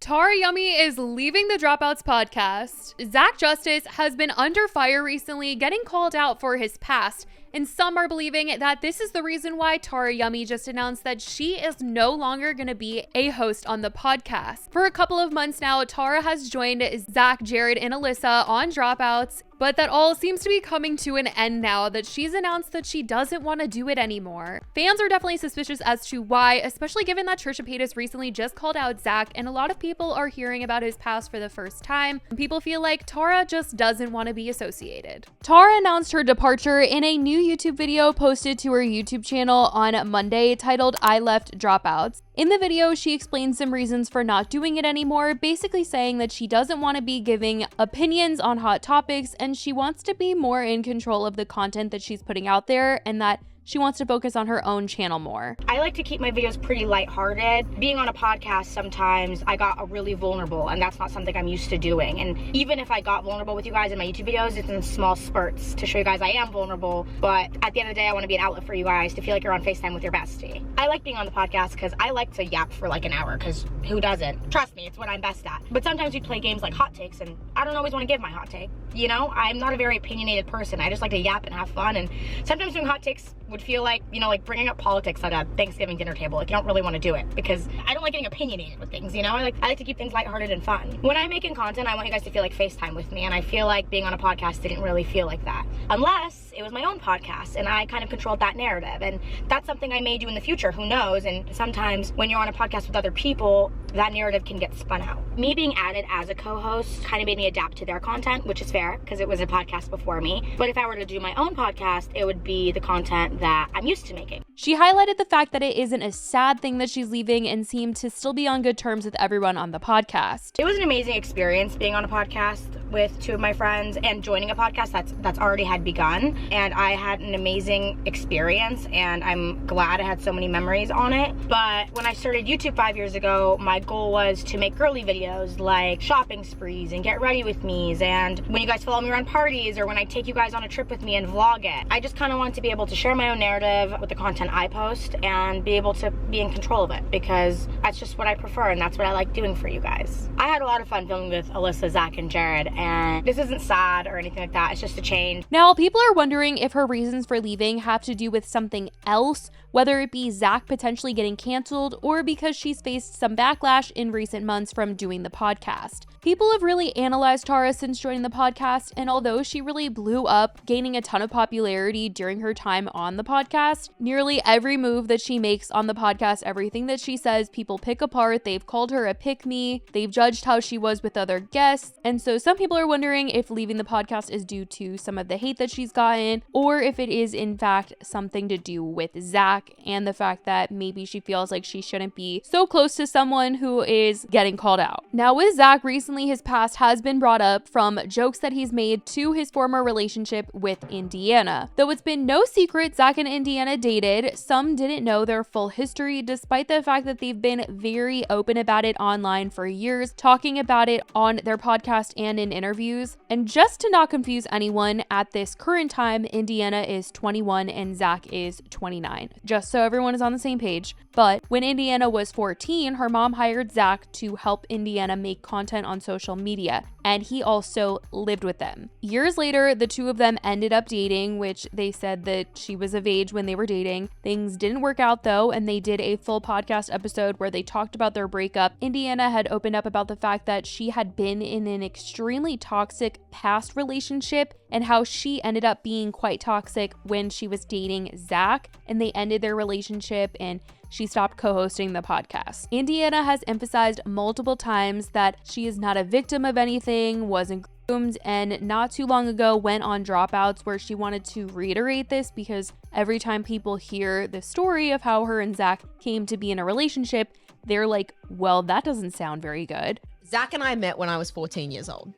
Tarayummy is leaving the Dropouts podcast. Zach Justice has been under fire recently, getting called out for his past, and some are believing that this is the reason why Tarayummy just announced that she is no longer going to be a host on the podcast. For a couple of months now, Tara has joined Zach, Jared, and Alyssa on Dropouts, but that all seems to be coming to an end now that she's announced that she doesn't want to do it anymore. Fans are definitely suspicious as to why, especially given that Trisha Paytas recently just called out Zach, and a lot of people are hearing about his past for the first time. People feel like Tara just doesn't want to be associated. Tara announced her departure in a new YouTube video posted to her YouTube channel on Monday titled "I Left Dropouts." In the video, she explains some reasons for not doing it anymore, basically saying that she doesn't want to be giving opinions on hot topics and she wants to be more in control of the content that she's putting out there, and that she wants to focus on her own channel more. I like to keep my videos pretty lighthearted. Being on a podcast, sometimes I got really vulnerable, and that's not something I'm used to doing. And even if I got vulnerable with you guys in my YouTube videos, it's in small spurts to show you guys I am vulnerable. But at the end of the day, I want to be an outlet for you guys to feel like you're on FaceTime with your bestie. I like being on the podcast because I like to yap for like an hour, because who doesn't? Trust me, it's what I'm best at. But sometimes we play games like hot takes, and I don't always want to give my hot take. You know, I'm not a very opinionated person. I just like to yap and have fun. And sometimes doing hot takes would feel like, you know, like bringing up politics at a Thanksgiving dinner table. Like, you don't really want to do it because I don't like getting opinionated with things, you know? I like to keep things lighthearted and fun. When I'm making content, I want you guys to feel like FaceTime with me, and I feel like being on a podcast didn't really feel like that. Unless it was my own podcast and I kind of controlled that narrative, and that's something I may do in the future, who knows? And sometimes when you're on a podcast with other people, that narrative can get spun out. Me being added as a co-host kind of made me adapt to their content, which is fair because it was a podcast before me. But if I were to do my own podcast, it would be the content that I'm used to making. She highlighted the fact that it isn't a sad thing that she's leaving and seemed to still be on good terms with everyone on the podcast. It was an amazing experience being on a podcast with two of my friends and joining a podcast that's already had begun. And I had an amazing experience, and I'm glad I had so many memories on it. But when I started YouTube 5 years ago, my goal was to make girly videos like shopping sprees and get ready with me's, and when you guys follow me around parties, or when I take you guys on a trip with me and vlog it. I just kind of want to be able to share my own narrative with the content I post and be able to be in control of it, because that's just what I prefer and that's what I like doing for you guys. I had a lot of fun filming with Alyssa, Zach, and Jared, and this isn't sad or anything like that. It's just a change. Now, people are wondering if her reasons for leaving have to do with something else, whether it be Zach potentially getting canceled or because she's faced some backlash in recent months from doing the podcast. People have really analyzed Tara since joining the podcast, and although she really blew up, gaining a ton of popularity during her time on the podcast, nearly every move that she makes on the podcast, everything that she says, people pick apart. They've called her a pick-me, they've judged how she was with other guests, and so some people are wondering if leaving the podcast is due to some of the hate that she's gotten, or if it is in fact something to do with Zach and the fact that maybe she feels like she shouldn't be so close to someone who is getting called out. Now, with Zach, recently his past has been brought up, from jokes that he's made to his former relationship with Indiana. Though it's been no secret Zach and Indiana dated, some didn't know their full history, despite the fact that they've been very open about it online for years, talking about it on their podcast and in interviews. And just to not confuse anyone, at this current time, Indiana is 21 and Zach is 29, just so everyone is on the same page. But when Indiana was 14, her mom hired Zach to help Indiana make content on social media, and he also lived with them. Years later, the two of them ended up dating, which they said that she was of age when they were dating. Things didn't work out though, and they did a full podcast episode where they talked about their breakup. Indiana had opened up about the fact that she had been in an extremely toxic past relationship and how she ended up being quite toxic when she was dating Zach, and they ended their relationship and she stopped co-hosting the podcast. Indiana has emphasized multiple times that she is not a victim of anything, wasn't groomed, and not too long ago went on Dropouts where she wanted to reiterate this, because every time people hear the story of how her and Zach came to be in a relationship, they're like, well, that doesn't sound very good. Zach and I met when I was 14 years old,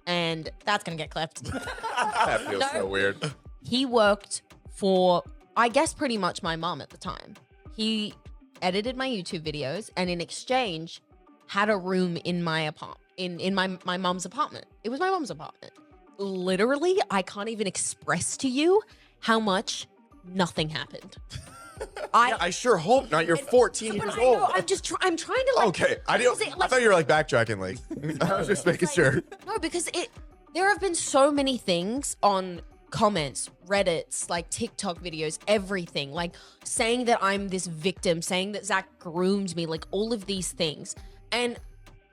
and that's gonna get clipped. That feels so weird. He worked for, I guess, pretty much my mom at the time. He edited my YouTube videos, and in exchange had a room in my apartment, in my mom's apartment. It was my mom's apartment. Literally, I can't even express to you how much nothing happened. Yeah, I sure hope not. You're 14 years old. know, I'm trying to like. Okay, I thought you were like backtracking. Like I was just making sure. No, because there have been so many things on comments, Reddits, like TikTok videos, everything, like saying that I'm this victim, saying that Zach groomed me, like all of these things. And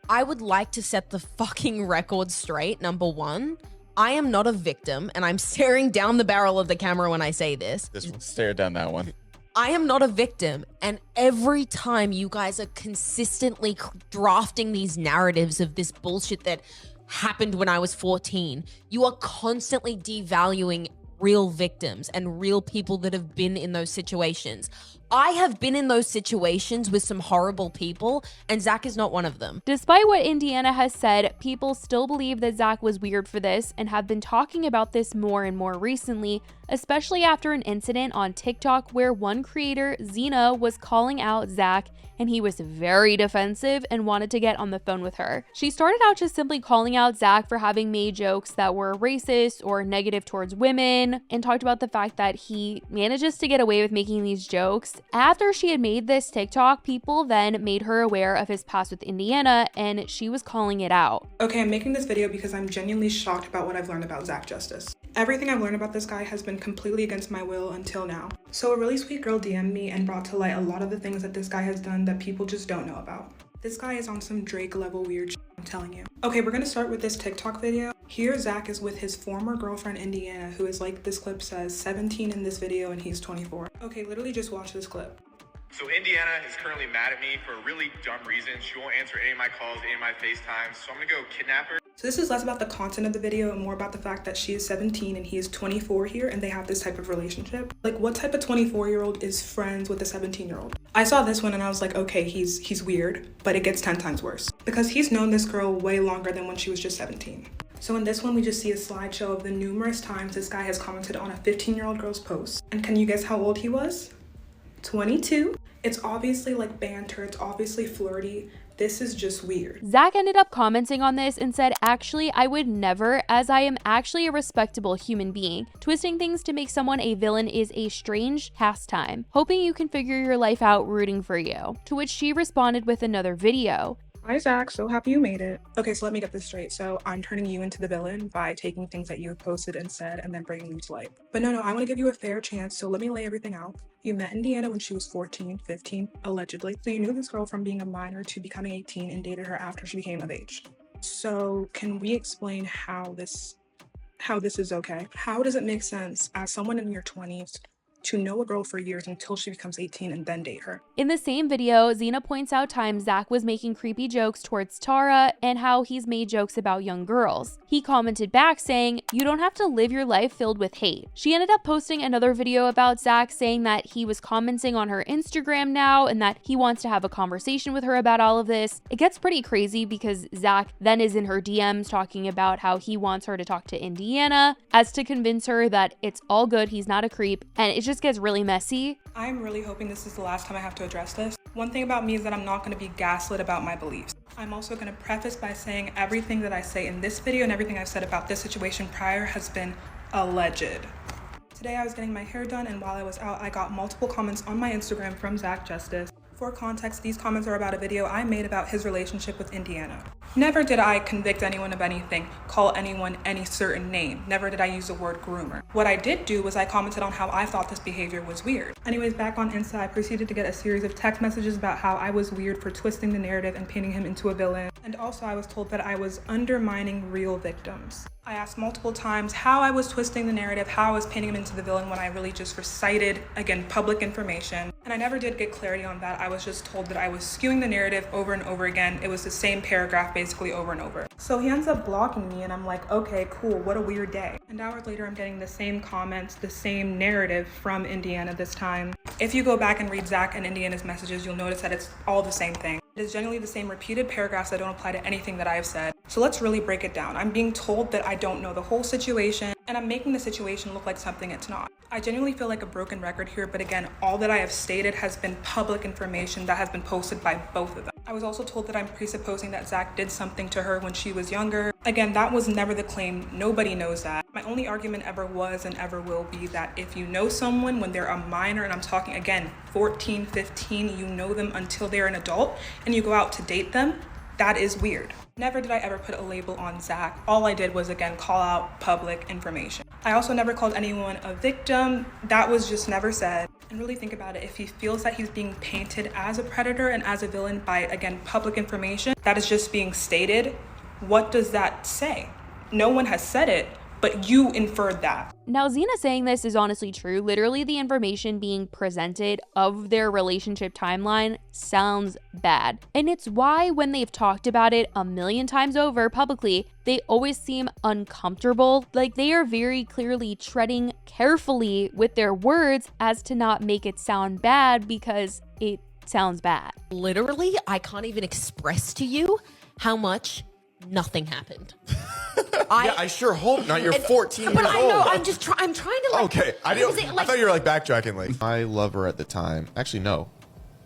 I would like to set the fucking record straight. Number one, I am not a victim, and I'm staring down the barrel of the camera when I say this. This one, stare down that one. I am not a victim, and every time you guys are consistently drafting these narratives of this bullshit that happened when I was 14, you are constantly devaluing real victims and real people that have been in those situations. I have been in those situations with some horrible people, and Zach is not one of them. Despite what Indiana has said, people still believe that Zach was weird for this and have been talking about this more and more recently, especially after an incident on TikTok where one creator, Zena, was calling out Zach, and he was very defensive and wanted to get on the phone with her. She started out just simply calling out Zach for having made jokes that were racist or negative towards women, and talked about the fact that he manages to get away with making these jokes. After she had made this TikTok, people then made her aware of his past with Indiana, and she was calling it out. Okay, I'm making this video because I'm genuinely shocked about what I've learned about Zach Justice. Everything I've learned about this guy has been completely against my will until now. So a really sweet girl DM'd me and brought to light a lot of the things that this guy has done that people just don't know about. This guy is on some Drake level weird shit, I'm telling you. Okay, we're gonna start with this TikTok video. Here Zach is with his former girlfriend Indiana, who is, like this clip says, 17 in this video and he's 24. Okay, literally just watch this clip. So Indiana is currently mad at me for a really dumb reason. She won't answer any of my calls, any of my FaceTimes, so I'm gonna go kidnap her. So this is less about the content of the video and more about the fact that she is 17 and he is 24 here, and they have this type of relationship. Like, what type of 24-year-old is friends with a 17-year-old? I saw this one and I was like, okay, he's weird, but it gets 10 times worse. Because he's known this girl way longer than when she was just 17. So in this one, we just see a slideshow of the numerous times this guy has commented on a 15-year-old girl's post. And can you guess how old he was? 22. It's obviously like banter, it's obviously flirty. This is just weird. Zach ended up commenting on this and said, actually, I would never, as I am actually a respectable human being. Twisting things to make someone a villain is a strange pastime. Hoping you can figure your life out rooting for you. To which she responded with another video. Hi Zach, so happy you made it. Okay, so let me get this straight. So I'm turning you into the villain by taking things that you have posted and said and then bringing them to light. But no, I want to give you a fair chance, so let me lay everything out. You met Indiana when she was 14, 15, allegedly. So you knew this girl from being a minor to becoming 18 and dated her after she became of age. So can we explain how this is okay? How does it make sense as someone in your 20s to know a girl for years until she becomes 18 and then date her? In the same video, Zena points out times Zach was making creepy jokes towards Tara and how he's made jokes about young girls. He commented back saying, you don't have to live your life filled with hate. She ended up posting another video about Zach saying that he was commenting on her Instagram now and that he wants to have a conversation with her about all of this. It gets pretty crazy because Zach then is in her DMs talking about how he wants her to talk to Indiana as to convince her that it's all good, he's not a creep, and it just gets really messy. I'm really hoping this is the last time I have to address this. One thing about me is that I'm not going to be gaslit about my beliefs. I'm also going to preface by saying everything that I say in this video and everything I've said about this situation prior has been alleged. Today I was getting my hair done, and while I was out, I got multiple comments on my Instagram from Zach Justice. For context, these comments are about a video I made about his relationship with Indiana. Never did I convict anyone of anything, call anyone any certain name. Never did I use the word groomer. What I did do was I commented on how I thought this behavior was weird. Anyways, back on Insta, I proceeded to get a series of text messages about how I was weird for twisting the narrative and painting him into a villain. And also I was told that I was undermining real victims. I asked multiple times how I was twisting the narrative, how I was painting him into the villain when I really just recited, again, public information. And I never did get clarity on that. I was just told that I was skewing the narrative over and over again. It was the same paragraph basically over and over. So he ends up blocking me and I'm like, okay, cool, what a weird day. And hours later, I'm getting the same comments, the same narrative from Indiana this time. If you go back and read Zach and Indiana's messages, you'll notice that it's all the same thing. It is generally the same repeated paragraphs that don't apply to anything that I have said. So let's really break it down. I'm being told that I don't know the whole situation, and I'm making the situation look like something it's not. I genuinely feel like a broken record here, but again, all that I have stated has been public information that has been posted by both of them. I was also told that I'm presupposing that Zach did something to her when she was younger. Again, that was never the claim. Nobody knows that. My only argument ever was and ever will be that if you know someone when they're a minor, and I'm talking again 14, 15, you know them until they're an adult and you go out to date them, that is weird. Never did I ever put a label on Zach. All I did was, again, call out public information. I also never called anyone a victim. That was just never said. And really think about it. If he feels that he's being painted as a predator and as a villain by, again, public information that is just being stated, what does that say? No one has said it, but you inferred that. Now, Zena saying this is honestly true. Literally, the information being presented of their relationship timeline sounds bad. And it's why when they've talked about it a million times over publicly, they always seem uncomfortable. Like they are very clearly treading carefully with their words as to not make it sound bad because it sounds bad. Literally, I can't even express to you how much nothing happened. I sure hope not. You're 14 years But I know, old. I'm trying to like... Okay, I thought you were like backtracking. Like My lover at the time, actually, no,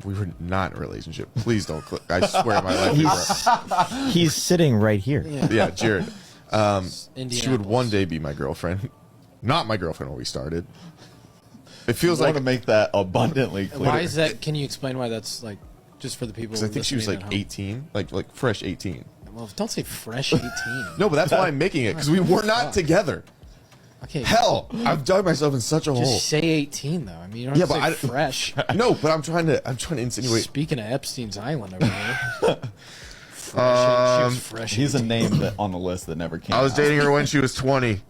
we were not in a relationship. Please don't click. I swear on my life. we were. He's sitting right here. Yeah, Jared. She would Indianapolis. one day be my girlfriend. Not my girlfriend when we started. It feels I like want to make that abundantly clear. Why is that? Can you explain why that's like just for the people? because I think she was listening like at home? 18, like fresh 18. Well, don't say fresh 18. No, but that's why I'm making it because we were not together. Okay. Hell, I've dug myself in such a hole. Just say 18 though. I mean, you don't Yeah, have to but say fresh. No, but I'm trying to insinuate. Speaking of Epstein's Island over here. Fresh, she was fresh. He's a 18. name that on the list that never came I was out. dating her when she was 20.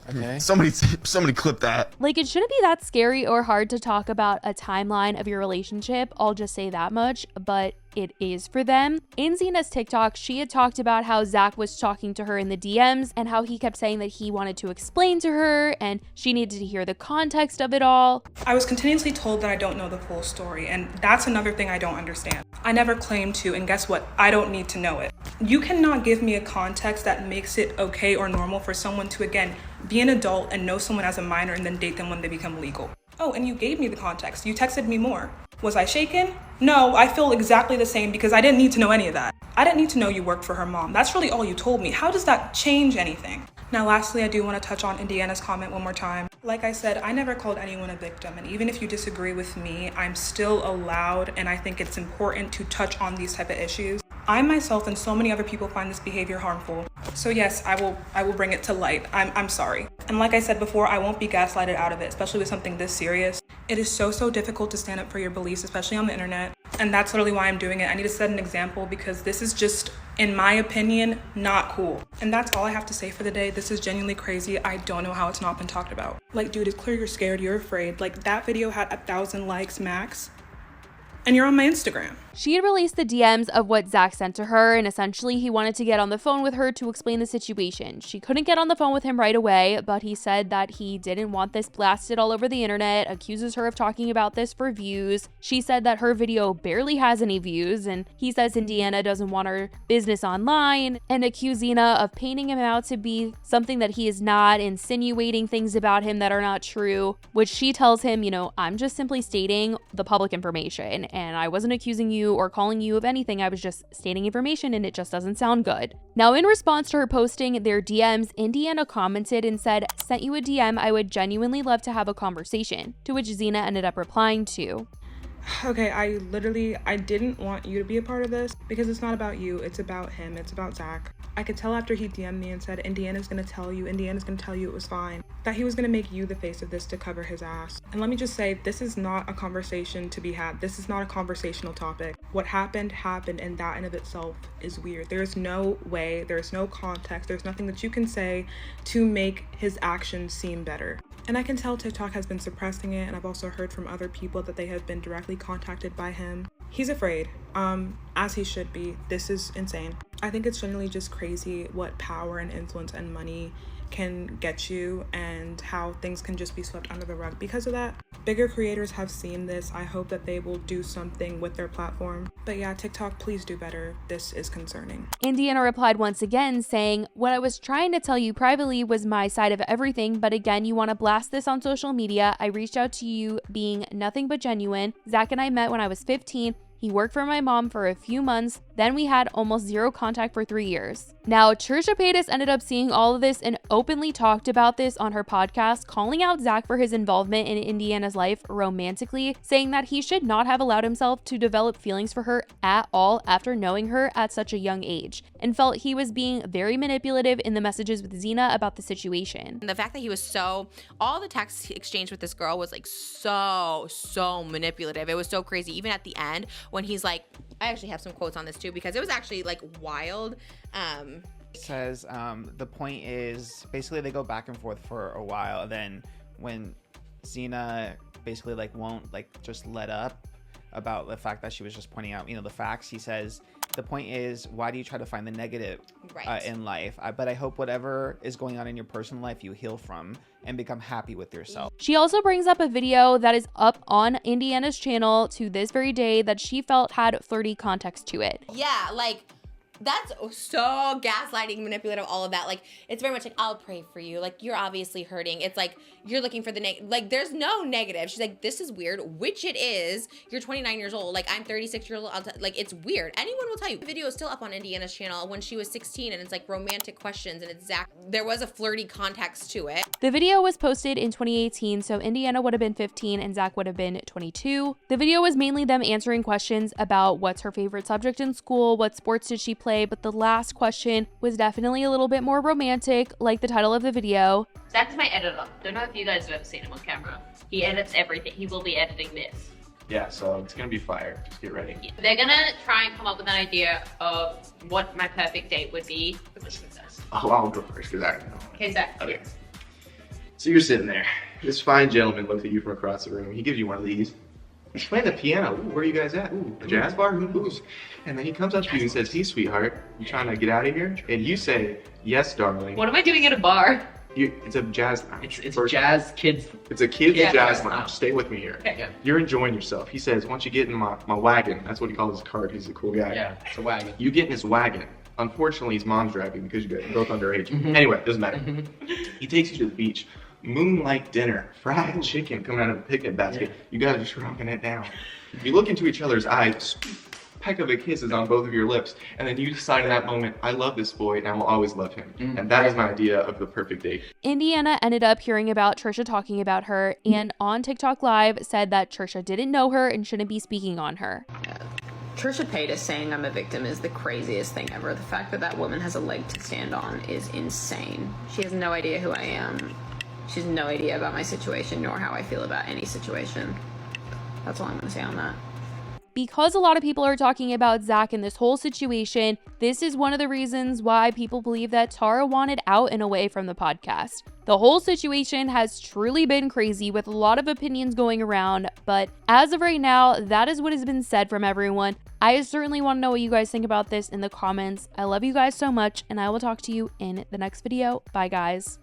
Okay. Somebody clip that. Like, it shouldn't be that scary or hard to talk about a timeline of your relationship. I'll just say that much, but it is for them. In Zena's TikTok, she had talked about how Zach was talking to her in the DMs and how he kept saying that he wanted to explain to her and she needed to hear the context of it all. I was continuously told that I don't know the full story, and that's another thing I don't understand. I never claimed to, and guess what? I don't need to know it. You cannot give me a context that makes it okay or normal for someone to, again, be an adult and know someone as a minor and then date them when they become legal. Oh, and you gave me the context. You texted me more. Was I shaken? No, I feel exactly the same because I didn't need to know any of that. I didn't need to know you worked for her mom. That's really all you told me. How does that change anything? Now, lastly, I do want to touch on Indiana's comment one more time. Like I said, I never called anyone a victim, and even if you disagree with me, I'm still allowed, and I think it's important to touch on these type of issues. I myself and so many other people find this behavior harmful. So yes, I will bring it to light. I'm sorry. And like I said before, I won't be gaslighted out of it, especially with something this serious. It is so difficult to stand up for your beliefs, especially on the internet. And that's literally why I'm doing it. I need to set an example because this is just, in my opinion, not cool. And that's all I have to say for the day. This is genuinely crazy. I don't know how it's not been talked about. Like, dude, it's clear you're scared, you're afraid. Like, that video had 1,000 likes max. And you're on my Instagram. She had released the DMs of what Zach sent to her, and essentially he wanted to get on the phone with her to explain the situation. She couldn't get on the phone with him right away, but he said that he didn't want this blasted all over the internet, accuses her of talking about this for views. She said that her video barely has any views, and he says Indiana doesn't want her business online, and accused Zena of painting him out to be something that he is not, insinuating things about him that are not true, which she tells him, I'm just simply stating the public information, and I wasn't accusing you or calling you of anything. I was just stating information and it just doesn't sound good. Now, in response to her posting their DMs, Indiana commented and said, "Sent you a DM. I would genuinely love to have a conversation," to which Zena ended up replying to, Okay, I didn't want you to be a part of this because it's not about you, it's about him, it's about Zach. I could tell after he DM'd me and said, Indiana's gonna tell you it was fine, that he was gonna make you the face of this to cover his ass. And let me just say, this is not a conversation to be had. This is not a conversational topic. What happened, and that in of itself is weird. There's no way, there's no context, there's nothing that you can say to make his actions seem better. And I can tell TikTok has been suppressing it, and I've also heard from other people that they have been directly contacted by him. He's afraid, as he should be. This is insane. I think it's generally just crazy what power and influence and money can get you and how things can just be swept under the rug because of that. Bigger creators have seen this. I hope that they will do something with their platform. But yeah, TikTok, please do better. This is concerning. Indiana replied once again saying, "What I was trying to tell you privately was my side of everything, but again, you want to blast this on social media. I reached out to you being nothing but genuine. Zach and I met when I was 15. He worked for my mom for a few months, then we had almost zero contact for 3 years. Now, Trisha Paytas ended up seeing all of this and openly talked about this on her podcast, calling out Zach for his involvement in Indiana's life romantically, saying that he should not have allowed himself to develop feelings for her at all after knowing her at such a young age, and felt he was being very manipulative in the messages with Zena about the situation. The fact that he was all the text exchange with this girl was like so manipulative. It was so crazy. Even at the end when he's like, I actually have some quotes on this too because it was actually like wild. Says the point is basically they go back and forth for a while, and then when Zena basically like won't like just let up about the fact that she was just pointing out, you know, the facts, he says the point is, why do you try to find the negative in life? But I hope whatever is going on in your personal life you heal from and become happy with yourself. She also brings up a video that is up on Indiana's channel to this very day that she felt had flirty context to it. Yeah, like that's so gaslighting, manipulative, all of that. Like, it's very much like, I'll pray for you. Like, you're obviously hurting. It's like, you're looking for the like, there's no negative. She's like, this is weird, which it is. You're 29 years old. Like, I'm 36 years old. Like, it's weird. Anyone will tell you. The video is still up on Indiana's channel when she was 16, and it's like romantic questions, and it's Zach. There was a flirty context to it. The video was posted in 2018, so Indiana would have been 15 and Zach would have been 22. The video was mainly them answering questions about what's her favorite subject in school, what sports did she play, but the last question was definitely a little bit more romantic, like the title of the video. Zach is my editor. Don't know if you guys have ever seen him on camera. He edits everything. He will be editing this. Yeah, so it's gonna be fire. Just get ready. Yeah. They're gonna try and come up with an idea of what my perfect date would be. Listen to this. Oh, I'll go first because I know. Okay, Zach. Okay. So you're sitting there. This fine gentleman looks at you from across the room. He gives you one of these. He's playing the piano. Ooh, where are you guys at? Ooh, a jazz bar? Who's? And then he comes up to you and says, hey, sweetheart, you trying to get out of here? And you say, yes, darling. What am I doing at a bar? It's a jazz lounge. It's jazz kids. It's a kids jazz lounge. Stay with me here. Okay, yeah. You're enjoying yourself. He says, why don't you get in my wagon? That's what he calls his cart. He's a cool guy. Yeah, it's a wagon. You get in his wagon. Unfortunately, his mom's driving because you're both underage. Anyway, doesn't matter. He takes you to the beach. Moonlight dinner, fried chicken coming out of a picnic basket. You guys are shrunking it down. You look into each other's eyes, peck of a kiss is on both of your lips, and then you decide in that moment, I love this boy and I will always love him. And that is my idea of the perfect date. Indiana ended up hearing about Trisha talking about her, and on TikTok Live said that Trisha didn't know her and shouldn't be speaking on her. Trisha Paytas saying I'm a victim is the craziest thing ever. The fact that that woman has a leg to stand on is insane. She has no idea who I am. She has no idea about my situation nor how I feel about any situation. That's all I'm going to say on that. Because a lot of people are talking about Zach and this whole situation, this is one of the reasons why people believe that Tara wanted out and away from the podcast. The whole situation has truly been crazy with a lot of opinions going around, but as of right now, that is what has been said from everyone. I certainly want to know what you guys think about this in the comments. I love you guys so much, and I will talk to you in the next video. Bye, guys.